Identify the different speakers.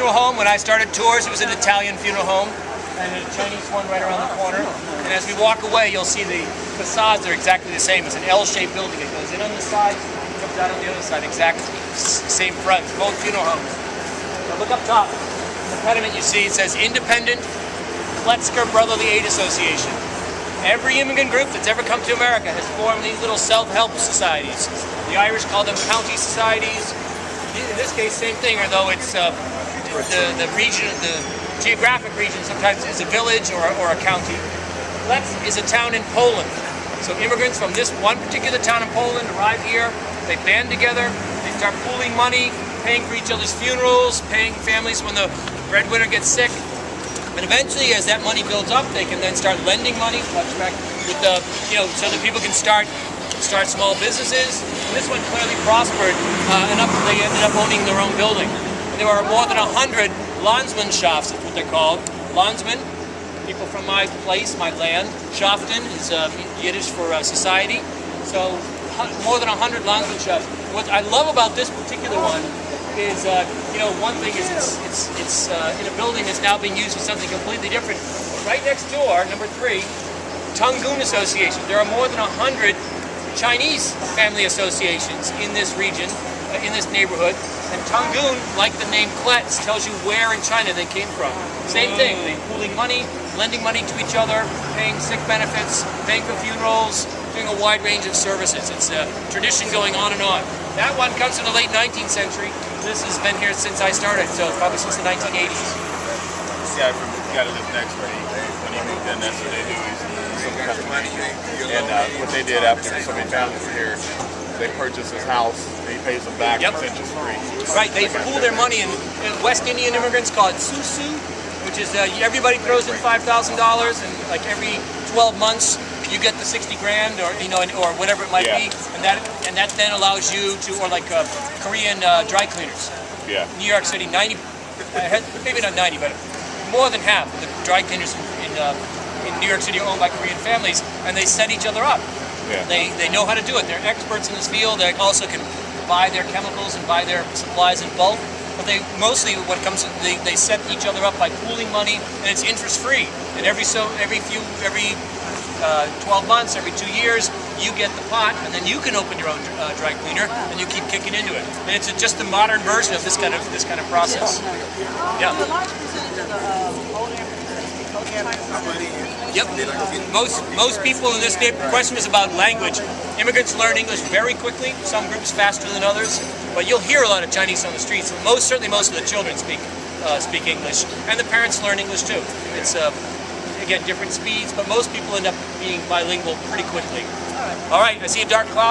Speaker 1: funeral home. When I started tours, it was an Italian funeral home, and a Chinese one right around the corner. And as we walk away, you'll see the facades are exactly the same. It's an L-shaped building. It goes in on the side, comes out on the other side. Exactly same front. Both funeral homes. Now look up top. The pediment you see, it says Independent Kletzker Brotherly Aid Association. Every immigrant group that's ever come to America has formed these little self-help societies. The Irish call them county societies. In this case, same thing, although it's the region, the geographic region sometimes is a village or a county. Kletz is a town in Poland. So immigrants from this one particular town in Poland arrive here, they band together, they start pooling money, paying for each other's funerals, paying families when the breadwinner gets sick. And eventually, as that money builds up, they can then start lending money, with the, so that people can start small businesses. And this one clearly prospered enough that they ended up owning their own building. And there are more than 100 Landsmannschaft, that's what they're called. Landsman, people from my place, my land. Schaften is Yiddish for society. So more than 100 Landsmannschaft. What I love about this particular one is, one thing is it's in a building that's now being used for something completely different. Right next door, number 3, Tangun Association. There are more than 100 Chinese family associations in this region, in this neighborhood. And Tangun, like the name Kletz, tells you where in China they came from. Same thing, they're pooling money, lending money to each other, paying sick benefits, paying for funerals, doing a wide range of services. It's a tradition going on and on. That one comes from the late 19th century. This has been here since I started, so probably since the 1980s.
Speaker 2: This guy from the guy that lives next to me, when he moved in, that's what they do. And what they did after so many families were here, they purchased his house, and he pays them back, it's interest free.
Speaker 1: Right, they pool their money, and West Indian immigrants call it susu, which is everybody throws in $5,000, and like every 12 months, you get the 60 grand, or or whatever it might be, and that then allows you to, or like Korean dry cleaners.
Speaker 2: Yeah.
Speaker 1: New York City, maybe not 90, but more than half of the dry cleaners in New York City are owned by Korean families, and they set each other up.
Speaker 2: Yeah.
Speaker 1: They know how to do it. They're experts in this field. They also can buy their chemicals and buy their supplies in bulk. But they mostly, they set each other up by pooling money, and it's interest free. And every 12 months, every 2 years, you get the pot, and then you can open your own dry cleaner, and you keep kicking into it. And it's just a modern version of this kind of process. Yeah. Yep. Most people in this neighborhood, question is about language. Immigrants learn English very quickly, some groups faster than others, but you'll hear a lot of Chinese on the streets. Certainly most of the children speak English, and the parents learn English too. It's again different speeds, but most people end up being bilingual pretty quickly. All right, I see a dark cloud.